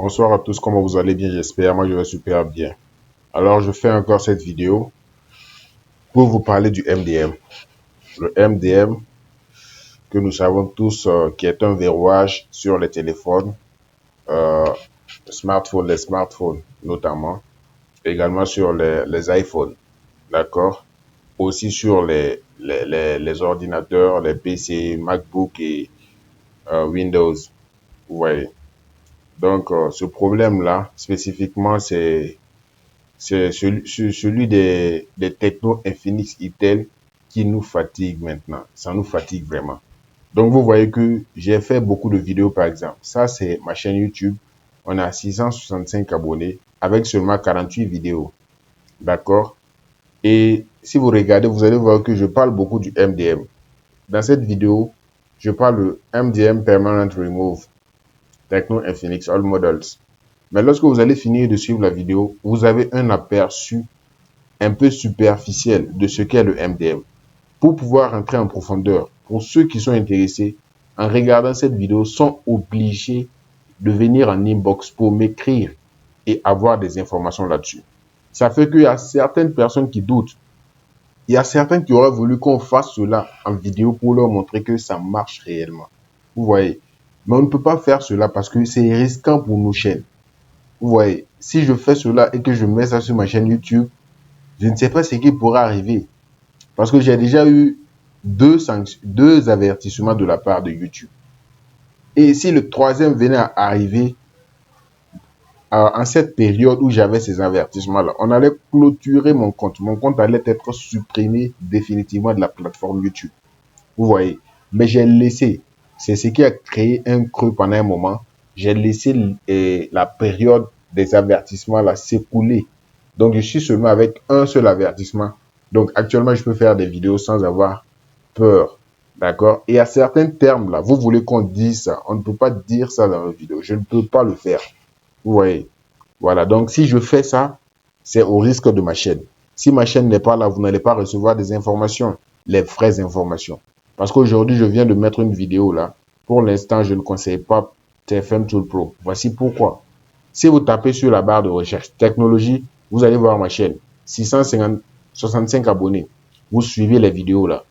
Bonsoir à tous, comment vous allez bien, j'espère. Moi, je vais super bien. Alors, je fais encore cette vidéo pour vous parler du MDM. Le MDM, que nous savons tous, qui est un verrouillage sur les téléphones, euh, les smartphones notamment, également sur les iPhones, d'accord? Aussi sur les ordinateurs, les PC, MacBook et Windows, vous voyez. Donc, ce problème-là, spécifiquement, c'est celui des techno Infinix Itel qui nous fatigue maintenant. Ça nous fatigue vraiment. Donc, vous voyez que j'ai fait beaucoup de vidéos, par exemple. Ça, c'est ma chaîne YouTube. On a 665 abonnés avec seulement 48 vidéos. D'accord? Et si vous regardez, vous allez voir que je parle beaucoup du MDM. Dans cette vidéo, je parle de MDM Permanent Remove, Techno Infinix All Models. Mais lorsque vous allez finir de suivre la vidéo, vous avez un aperçu un peu superficiel de ce qu'est le MDM. Pour pouvoir entrer en profondeur, pour ceux qui sont intéressés, en regardant cette vidéo, sont obligés de venir en inbox pour m'écrire et avoir des informations là-dessus. Ça fait qu'il y a certaines personnes qui doutent. Il y a certains qui auraient voulu qu'on fasse cela en vidéo pour leur montrer que ça marche réellement. Vous voyez. Mais on ne peut pas faire cela parce que c'est risquant pour nos chaînes. Vous voyez. Si je fais cela et que je mets ça sur ma chaîne YouTube, je ne sais pas ce qui pourra arriver. Parce que j'ai déjà eu deux avertissements de la part de YouTube. Et si le troisième venait à arriver en cette période où j'avais ces avertissements-là, on allait clôturer mon compte. Mon compte allait être supprimé définitivement de la plateforme YouTube. Vous voyez. Mais j'ai laissé. C'est ce qui a créé un creux pendant un moment. J'ai laissé la période des avertissements là s'écouler. Donc, je suis seulement avec un seul avertissement. Donc, actuellement, je peux faire des vidéos sans avoir peur. D'accord? Et à certains termes là, vous voulez qu'on dise ça. On ne peut pas dire ça dans la vidéo. Je ne peux pas le faire. Vous voyez? Voilà. Donc, si je fais ça, c'est au risque de ma chaîne. Si ma chaîne n'est pas là, vous n'allez pas recevoir des informations, les vraies informations. Parce qu'aujourd'hui, je viens de mettre une vidéo là. Pour l'instant, je ne conseille pas TFM Tool Pro. Voici pourquoi. Si vous tapez sur la barre de recherche technologie, vous allez voir ma chaîne. 665 abonnés. Vous suivez les vidéos là.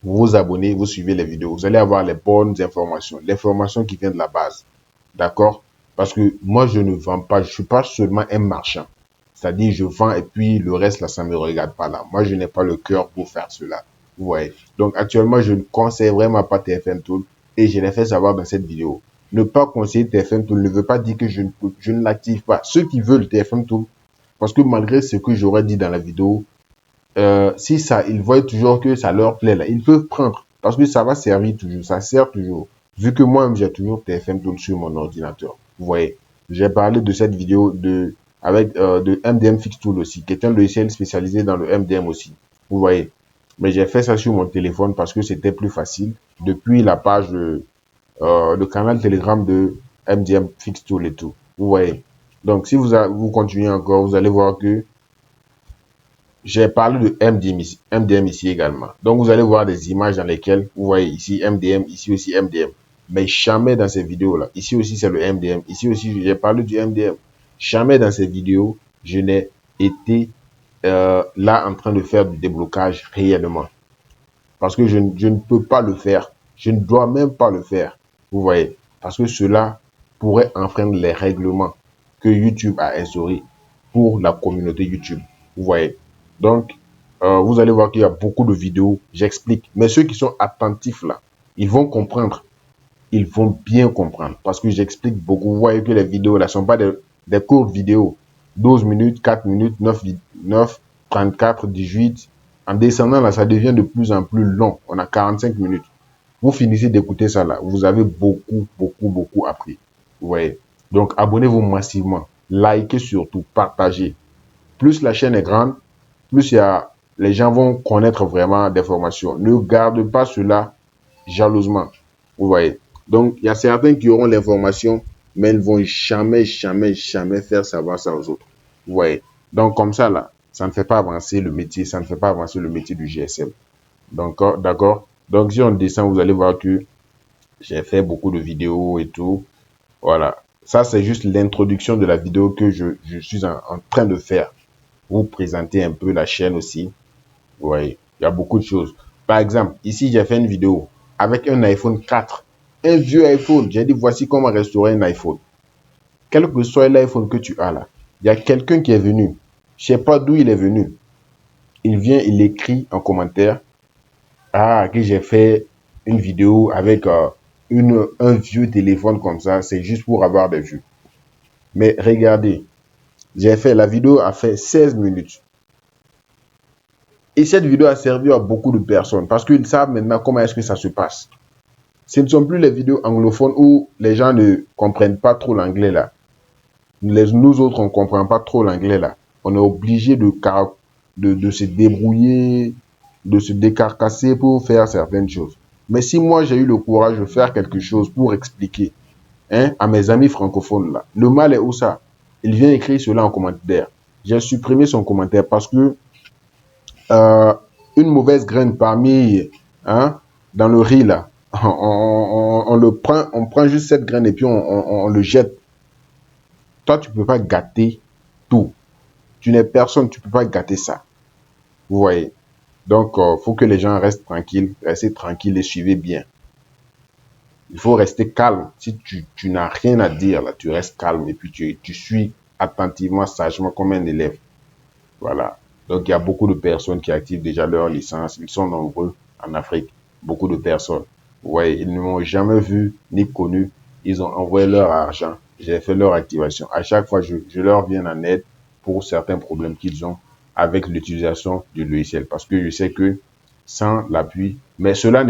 Vous vous abonnez, vous suivez les vidéos. Vous allez avoir les bonnes informations. L'information qui vient de la base. D'accord? Parce que moi, je ne vends pas. Je ne suis pas seulement un marchand. C'est-à-dire, je vends et puis le reste, là, ça ne me regarde pas là. Moi, je n'ai pas le cœur pour faire cela. Vous voyez. Donc, actuellement, je ne conseille vraiment pas TFM Tool et je l'ai fait savoir dans cette vidéo. Ne pas conseiller TFM Tool ne veut pas dire que je ne l'active pas. Ceux qui veulent TFM Tool, parce que malgré ce que j'aurais dit dans la vidéo, si ça, ils voient toujours que ça leur plaît là, ils peuvent prendre. Parce que ça va servir toujours, ça sert toujours. Vu que moi-même, j'ai toujours TFM Tool sur mon ordinateur. Vous voyez. J'ai parlé de cette vidéo de MDM Fix Tool aussi, qui est un logiciel spécialisé dans le MDM aussi. Vous voyez. Mais j'ai fait ça sur mon téléphone parce que c'était plus facile depuis la page le canal Telegram de MDM Fix Tool et tout. Vous voyez. Donc, si vous continuez encore, vous allez voir que j'ai parlé de MDM ici également. Donc, vous allez voir des images dans lesquelles vous voyez ici MDM, ici aussi MDM. Mais jamais dans ces vidéos-là. Ici aussi, c'est le MDM. Ici aussi, j'ai parlé du MDM. Jamais dans ces vidéos, je n'ai été là en train de faire du déblocage réellement. Parce que je ne peux pas le faire. Je ne dois même pas le faire. Vous voyez. Parce que cela pourrait enfreindre les règlements que YouTube a instaurés pour la communauté YouTube. Vous voyez. Donc, vous allez voir qu'il y a beaucoup de vidéos. J'explique. Mais ceux qui sont attentifs là, ils vont comprendre. Ils vont bien comprendre. Parce que j'explique beaucoup. Vous voyez que les vidéos là ne sont pas des courtes vidéos. 12 minutes, 4 minutes, 9, 34, 18. En descendant là, ça devient de plus en plus long. On a 45 minutes. Vous finissez d'écouter ça là. Vous avez beaucoup appris. Vous voyez. Donc, abonnez-vous massivement. Likez surtout. Partagez. Plus la chaîne est grande, plus les gens vont connaître vraiment des formations. Ne garde pas cela jalousement. Vous voyez. Donc, il y a certains qui auront l'information, mais ils ne vont jamais faire savoir ça aux autres. Vous voyez. Donc, comme ça, là, ça ne fait pas avancer le métier, ça ne fait pas avancer le métier du GSM. Donc, d'accord. Donc, si on descend, vous allez voir que j'ai fait beaucoup de vidéos et tout. Voilà. Ça, c'est juste l'introduction de la vidéo que je suis en train de faire. Pour présenter un peu la chaîne aussi. Vous voyez, il y a beaucoup de choses. Par exemple, ici, j'ai fait une vidéo avec un iPhone 4. Un vieux iPhone. J'ai dit, voici comment restaurer un iPhone. Quel que soit l'iPhone que tu as là, il y a quelqu'un qui est venu. Je ne sais pas d'où il est venu. Il vient, il écrit en commentaire. Ah, que j'ai fait une vidéo avec un vieux téléphone comme ça. C'est juste pour avoir des vues. Mais regardez, la vidéo a fait 16 minutes. Et cette vidéo a servi à beaucoup de personnes parce qu'ils savent maintenant comment est-ce que ça se passe. Ce ne sont plus les vidéos anglophones où les gens ne comprennent pas trop l'anglais là. Nous autres, on ne comprend pas trop l'anglais là. On est obligé de se débrouiller, de se décarcasser pour faire certaines choses. Mais si moi j'ai eu le courage de faire quelque chose pour expliquer à mes amis francophones là, le mal est où ça? Il vient écrire cela en commentaire. J'ai supprimé son commentaire parce que euh, une mauvaise graine parmi, dans le riz là, on prend juste cette graine et puis on le jette. Toi, tu peux pas gâter tout. Tu n'es personne, tu peux pas gâter ça. Vous voyez. Donc, faut que les gens restent tranquilles, restez tranquilles et suivez bien. Il faut rester calme. Si tu n'as rien à dire là, tu restes calme et puis tu suis attentivement, sagement comme un élève. Voilà. Donc, il y a beaucoup de personnes qui activent déjà leur licence. Ils sont nombreux en Afrique. Beaucoup de personnes. Ouais, ils ne m'ont jamais vu ni connu. Ils ont envoyé leur argent. J'ai fait leur activation. À chaque fois, je leur viens en aide pour certains problèmes qu'ils ont avec l'utilisation du logiciel. Parce que je sais que sans l'appui, mais cela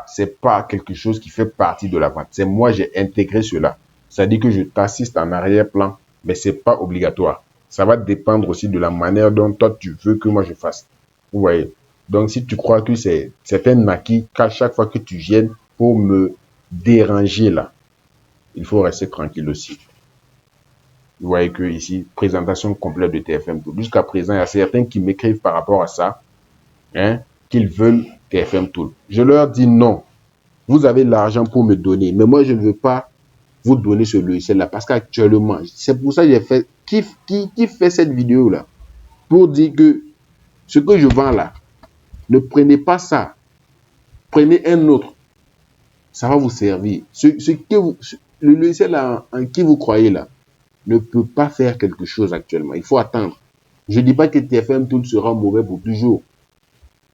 c'est pas quelque chose qui fait partie de la vente. C'est moi, j'ai intégré cela. Ça dit que je t'assiste en arrière-plan, mais c'est pas obligatoire. Ça va dépendre aussi de la manière dont toi tu veux que moi je fasse. Vous voyez. Donc si tu crois que c'est un acquis qu'à chaque fois que tu viennes pour me déranger là, il faut rester tranquille aussi. Vous voyez que ici, présentation complète de TFM Tool. Jusqu'à présent, il y a certains qui m'écrivent par rapport à ça, qu'ils veulent TFM Tool. Je leur dis non. Vous avez l'argent pour me donner, mais moi je ne veux pas vous donner ce logiciel là parce qu'actuellement, c'est pour ça que j'ai fait qui fait cette vidéo là pour dire que ce que je vends là, ne prenez pas ça, prenez un autre, ça va vous servir. Le logiciel en qui vous croyez là ne peut pas faire quelque chose actuellement. Il faut attendre. Je ne dis pas que TFM Tool sera mauvais pour toujours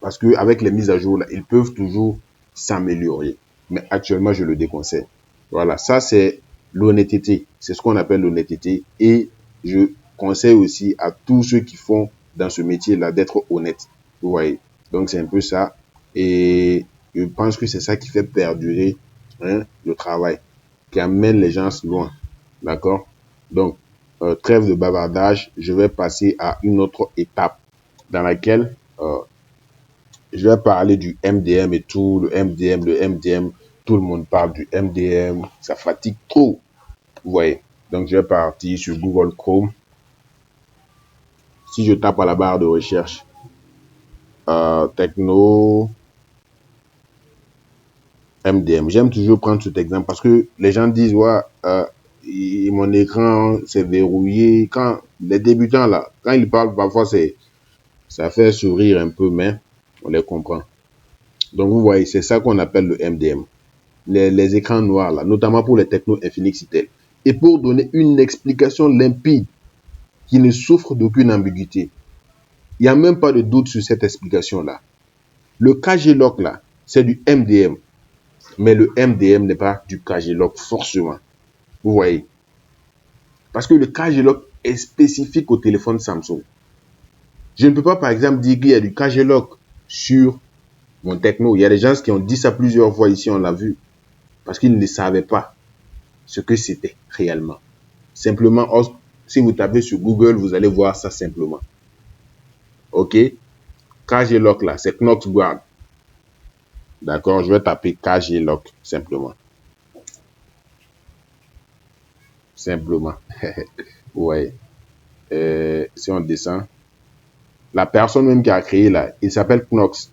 parce qu'avec les mises à jour là, ils peuvent toujours s'améliorer. Mais actuellement, je le déconseille. Voilà, ça c'est l'honnêteté. C'est ce qu'on appelle l'honnêteté. Et je conseille aussi à tous ceux qui font dans ce métier-là d'être honnêtes. Vous voyez. Donc c'est un peu ça. Et je pense que c'est ça qui fait perdurer le travail, qui amène les gens loin. D'accord? Donc, trêve de bavardage, je vais passer à une autre étape dans laquelle je vais parler du MDM et tout, le MDM, tout le monde parle du MDM, ça fatigue trop, vous voyez. Donc, je vais partir sur Google Chrome. Si je tape à la barre de recherche, techno, MDM. J'aime toujours prendre cet exemple parce que les gens disent, ouais, mon écran s'est verrouillé. Quand les débutants là, quand ils parlent, parfois ça fait sourire un peu, mais on les comprend. Donc, vous voyez, c'est ça qu'on appelle le MDM. Les écrans noirs, là, notamment pour les techno Infinix Itel. Et pour donner une explication limpide qui ne souffre d'aucune ambiguïté, il n'y a même pas de doute sur cette explication-là. Le KG-Lock, là, c'est du MDM. Mais le MDM n'est pas du KG-Lock, forcément. Vous voyez. Parce que le KG-Lock est spécifique au téléphone Samsung. Je ne peux pas, par exemple, dire qu'il y a du KG-Lock sur mon techno. Il y a des gens qui ont dit ça plusieurs fois ici, on l'a vu. Parce qu'ils ne savaient pas ce que c'était réellement. Simplement, si vous tapez sur Google, vous allez voir ça simplement. OK? KG-Lock là, c'est Knox Guard. D'accord? Je vais taper KG-Lock simplement. Simplement. Ouais. Si on descend, la personne même qui a créé là, il s'appelle Knox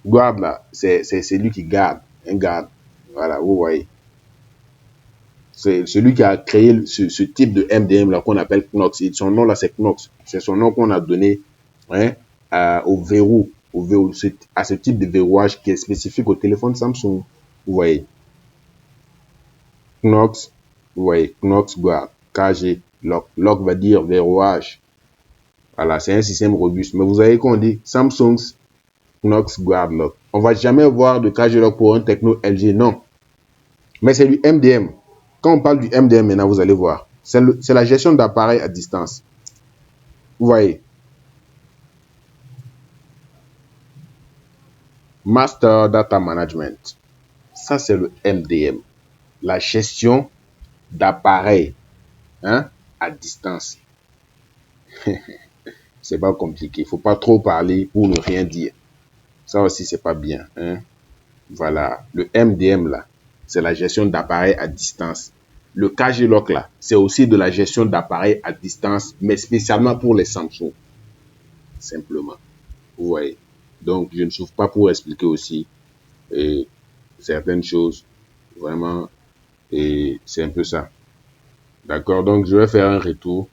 Guard là, c'est lui qui garde, un garde. Voilà, vous voyez. C'est celui qui a créé ce type de MDM là qu'on appelle Knox. Et son nom là, c'est Knox. C'est son nom qu'on a donné, hein, au verrou, à ce type de verrouillage qui est spécifique au téléphone Samsung. Vous voyez. Knox, vous voyez, Knox Guard, KG, Lock. Lock va dire verrouillage. Voilà, c'est un système robuste. Mais vous avez qu'on dit Samsung's Knox Guard Lock. On va jamais voir de KG Lock pour un techno LG, non. Mais c'est du MDM. Quand on parle du MDM maintenant, vous allez voir. C'est la gestion d'appareils à distance. Vous voyez. Master Data Management. Ça, c'est le MDM. La gestion d'appareils, hein, à distance. C'est pas compliqué. Il ne faut pas trop parler pour ne rien dire. Ça aussi, c'est pas bien. Hein? Voilà. Le MDM, là, c'est la gestion d'appareils à distance. Le KG Lock, là, c'est aussi de la gestion d'appareils à distance, mais spécialement pour les Samsung. Simplement. Vous voyez. Donc, je ne souffre pas pour expliquer aussi certaines choses. Vraiment. Et c'est un peu ça. D'accord. Donc, je vais faire un retour.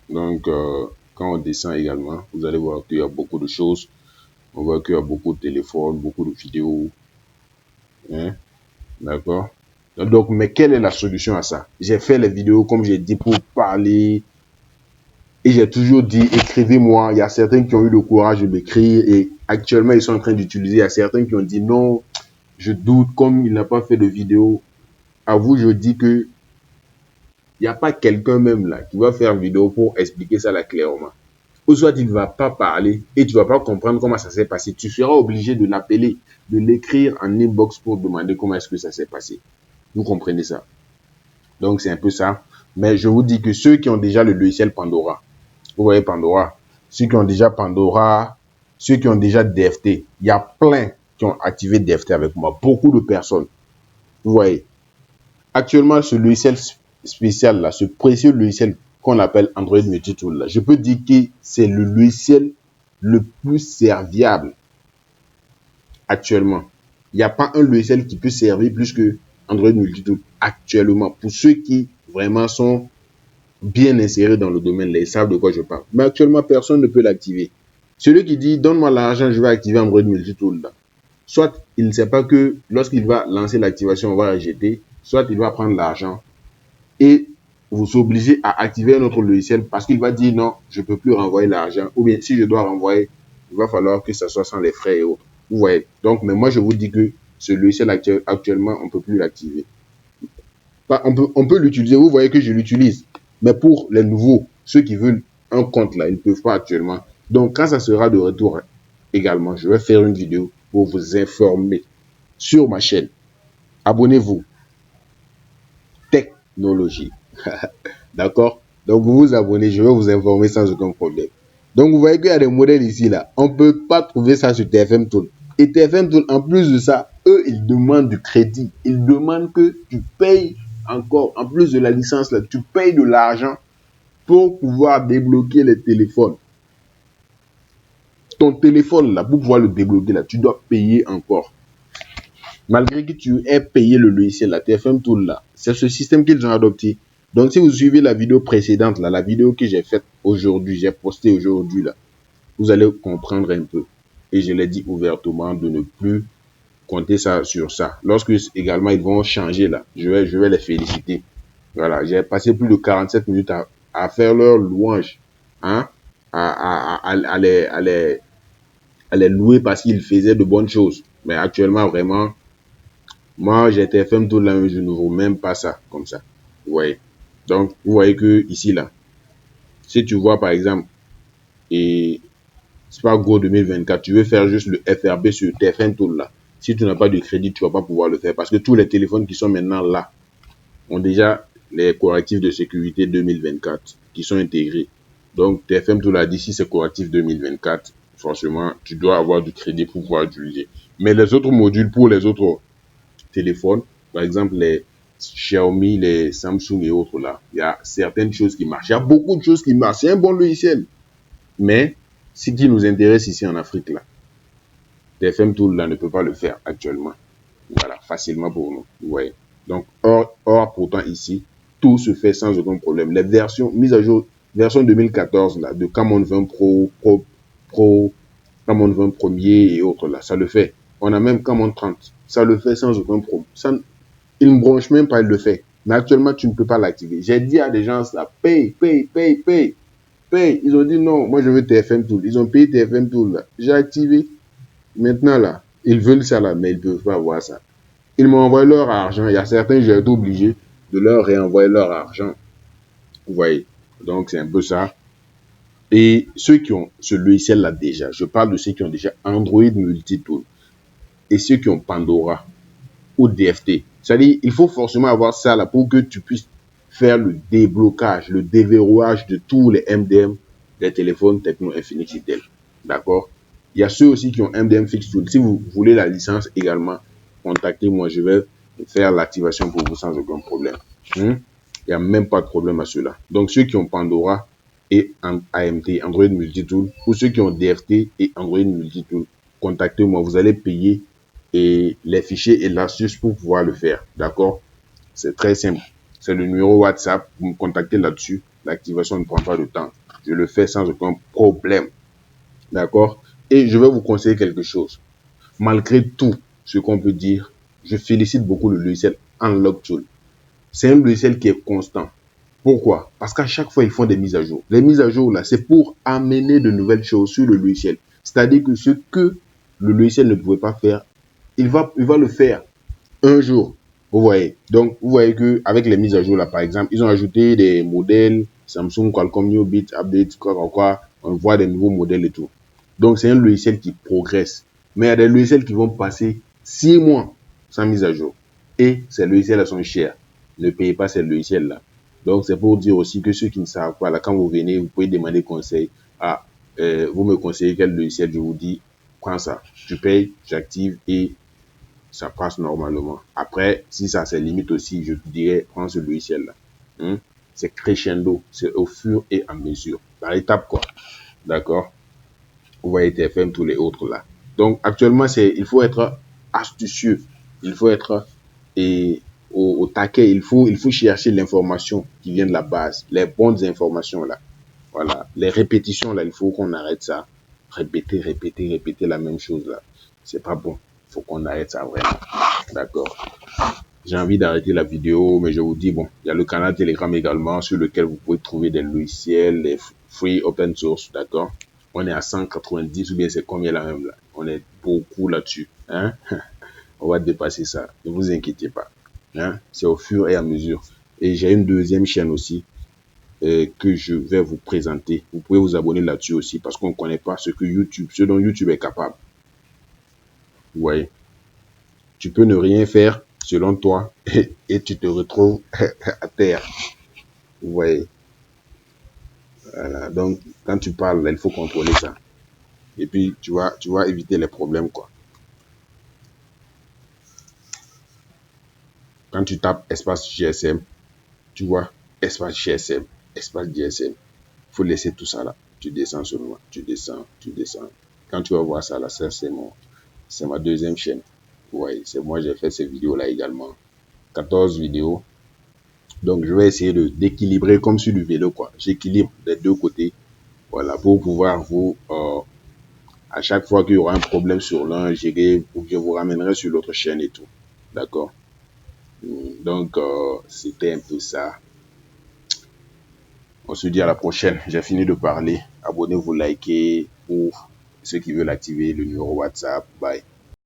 Donc, quand on descend également, vous allez voir qu'il y a beaucoup de choses. On voit qu'il y a beaucoup de téléphones, beaucoup de vidéos. Hein? D'accord? Donc, mais quelle est la solution à ça? J'ai fait les vidéos, comme j'ai dit, pour parler. Et j'ai toujours dit, écrivez-moi. Il y a certains qui ont eu le courage de m'écrire. Et actuellement, ils sont en train d'utiliser. Il y a certains qui ont dit, non, je doute, comme il n'a pas fait de vidéo. À vous, je dis que il n'y a pas quelqu'un même là qui va faire une vidéo pour expliquer ça là clairement. Ou soit il ne va pas parler et tu ne vas pas comprendre comment ça s'est passé. Tu seras obligé de l'appeler, de l'écrire en inbox pour demander comment est-ce que ça s'est passé. Vous comprenez ça? Donc c'est un peu ça. Mais je vous dis que ceux qui ont déjà le logiciel Pandora, vous voyez Pandora, ceux qui ont déjà Pandora, ceux qui ont déjà DFT, il y a plein qui ont activé DFT avec moi. Beaucoup de personnes. Vous voyez. Actuellement, ce logiciel spécial là, ce précieux logiciel qu'on appelle Android Multitool là, je peux dire que c'est le logiciel le plus serviable actuellement. Il n'y a pas un logiciel qui peut servir plus que Android Multitool actuellement. Pour ceux qui vraiment sont bien insérés dans le domaine, là, ils savent de quoi je parle. Mais actuellement, personne ne peut l'activer. Celui qui dit donne-moi l'argent, je vais activer Android Multitool là. Soit il ne sait pas que lorsqu'il va lancer l'activation, on va rejeter, soit il va prendre l'argent et vous obligez à activer un autre logiciel parce qu'il va dire non, je ne peux plus renvoyer l'argent. Ou bien si je dois renvoyer, il va falloir que ça soit sans les frais et autres. Vous voyez. Donc, mais moi, je vous dis que ce logiciel actuellement, on ne peut plus l'activer. On peut l'utiliser. Vous voyez que je l'utilise. Mais pour les nouveaux, ceux qui veulent un compte là, ils ne peuvent pas actuellement. Donc, quand ça sera de retour également, je vais faire une vidéo pour vous informer sur ma chaîne. Abonnez-vous. Technologie. D'accord? Donc, vous vous abonnez, je vais vous informer sans aucun problème. Donc, vous voyez qu'il y a des modèles ici, là. On ne peut pas trouver ça sur TFM Tool. Et TFM Tool, en plus de ça, eux, ils demandent du crédit. Ils demandent que tu payes encore, en plus de la licence, là, tu payes de l'argent pour pouvoir débloquer les téléphones. Ton téléphone, là, pour pouvoir le débloquer, là, tu dois payer encore. Malgré que tu aies payé le logiciel, la TFM Tool, là, c'est ce système qu'ils ont adopté. Donc, si vous suivez la vidéo précédente, là, la vidéo que j'ai faite aujourd'hui, j'ai posté aujourd'hui, là, vous allez comprendre un peu. Et je l'ai dit ouvertement de ne plus compter ça sur ça. Lorsque également ils vont changer, là, je vais les féliciter. Voilà, j'ai passé plus de 47 minutes à faire leur louange, hein, à les louer parce qu'ils faisaient de bonnes choses. Mais actuellement, vraiment, moi, j'ai TFM Tool, là, je ne vaux même pas ça, comme ça. Vous voyez. Donc, vous voyez que ici, là, si tu vois, par exemple, et Spark Go 2024, tu veux faire juste le FRB sur TFM Tool, là. Si tu n'as pas de crédit, tu ne vas pas pouvoir le faire parce que tous les téléphones qui sont maintenant là ont déjà les correctifs de sécurité 2024 qui sont intégrés. Donc, TFM Tool a dit si c'est correctif 2024, forcément, tu dois avoir du crédit pour pouvoir utiliser. Mais les autres modules pour les autres téléphones, par exemple les Xiaomi, les Samsung et autres là, il y a certaines choses qui marchent. Il y a beaucoup de choses qui marchent. C'est un bon logiciel. Mais ce qui nous intéresse ici en Afrique là, TFM Tool là ne peut pas le faire actuellement. Voilà, facilement pour nous. Vous voyez. Donc, or, pourtant, ici, tout se fait sans aucun problème. Les versions, mise à jour, version 2014, là, de Camon 20 Pro, Camon 20 premier et autres, là, ça le fait. On a même Camon 30. Ça le fait sans aucun problème. Il ne bronche même pas, il le fait. Mais actuellement, tu ne peux pas l'activer. J'ai dit à des gens, ça, paye. Ils ont dit non, moi je veux TFM Tool. Ils ont payé TFM Tool, là. J'ai activé. Maintenant, là, ils veulent ça, là, mais ils ne peuvent pas avoir ça. Ils m'ont envoyé leur argent. Il y a certains, j'ai été obligé de leur réenvoyer leur argent. Vous voyez. Donc, c'est un peu ça. Et ceux qui ont ce logiciel-là déjà, je parle de ceux qui ont déjà Android Multitool et ceux qui ont Pandora ou DFT. C'est-à-dire, il faut forcément avoir ça là pour que tu puisses faire le déblocage, le déverrouillage de tous les MDM des téléphones Tecno Infinity Dell. D'accord? Il y a ceux aussi qui ont MDM Fix Tool. Si vous voulez la licence également, contactez-moi. Je vais faire l'activation pour vous sans aucun problème. Il n'y a même pas de problème à cela. Donc, ceux qui ont Pandora et AMT, Android Multitool, ou ceux qui ont DFT et Android Multitool, contactez-moi. Vous allez payer et les fichiers et l'astuce pour pouvoir le faire. D'accord? C'est très simple. C'est le numéro WhatsApp. Vous me contactez là-dessus. L'activation ne prend pas de temps. Je le fais sans aucun problème. D'accord? Et je vais vous conseiller quelque chose. Malgré tout ce qu'on peut dire, je félicite beaucoup le logiciel Unlock Tool. C'est un logiciel qui est constant. Pourquoi? Parce qu'à chaque fois, ils font des mises à jour. Les mises à jour, là, c'est pour amener de nouvelles choses sur le logiciel. C'est-à-dire que ce que le logiciel ne pouvait pas faire, il va le faire un jour. Vous voyez. Donc, vous voyez que avec les mises à jour, là, par exemple, ils ont ajouté des modèles Samsung, Qualcomm, New Bit, Update, quoi. On voit des nouveaux modèles et tout. Donc, c'est un logiciel qui progresse. Mais il y a des logiciels qui vont passer 6 mois sans mise à jour. Et ces logiciels-là sont chers. Ne payez pas ces logiciels-là. Donc, c'est pour dire aussi que ceux qui ne savent pas, là, quand vous venez, vous pouvez demander conseil. Ah, vous me conseillez quel logiciel? Je vous dis, prends ça. Tu payes, j'active et ça passe normalement. Après, si ça c'est limite aussi, je te dirais, prends ce logiciel-là. C'est crescendo, c'est au fur et à mesure. Par étape, quoi. D'accord? Vous voyez TFM, tous les autres là. Donc, actuellement, il faut être astucieux. Il faut être au taquet. Il faut chercher l'information qui vient de la base. Les bonnes informations là. Voilà. Les répétitions là, il faut qu'on arrête ça. Répéter la même chose là. C'est pas bon. Il faut qu'on arrête ça vraiment. D'accord. J'ai envie d'arrêter la vidéo, mais je vous dis, bon, il y a le canal Telegram également sur lequel vous pouvez trouver des logiciels, des free open source, d'accord? On est à 190 ou bien c'est combien là même là? On est beaucoup là-dessus, hein? On va dépasser ça, ne vous inquiétez pas, hein? C'est au fur et à mesure. Et j'ai une deuxième chaîne aussi que je vais vous présenter. Vous pouvez vous abonner là-dessus aussi parce qu'on ne connaît pas ce dont YouTube est capable. Vous voyez? Tu peux ne rien faire selon toi et tu te retrouves à terre. Vous voyez. Voilà. Donc, quand tu parles, là, il faut contrôler ça. Et puis, tu vas éviter les problèmes, quoi. Quand tu tapes espace GSM, tu vois espace GSM, espace GSM. Il faut laisser tout ça là. Tu descends seulement. Tu descends. Quand tu vas voir ça là, ça c'est ma deuxième chaîne. Vous voyez, c'est moi, j'ai fait ces vidéos là également. 14 vidéos. Donc, je vais essayer d'équilibrer comme sur du vélo, quoi. J'équilibre des deux côtés. Voilà, pour pouvoir à chaque fois qu'il y aura un problème sur l'un, je vous ramènerai sur l'autre chaîne et tout. D'accord? Donc, c'était un peu ça. On se dit à la prochaine. J'ai fini de parler. Abonnez-vous, likez pour ceux qui veulent activer le numéro WhatsApp. Bye.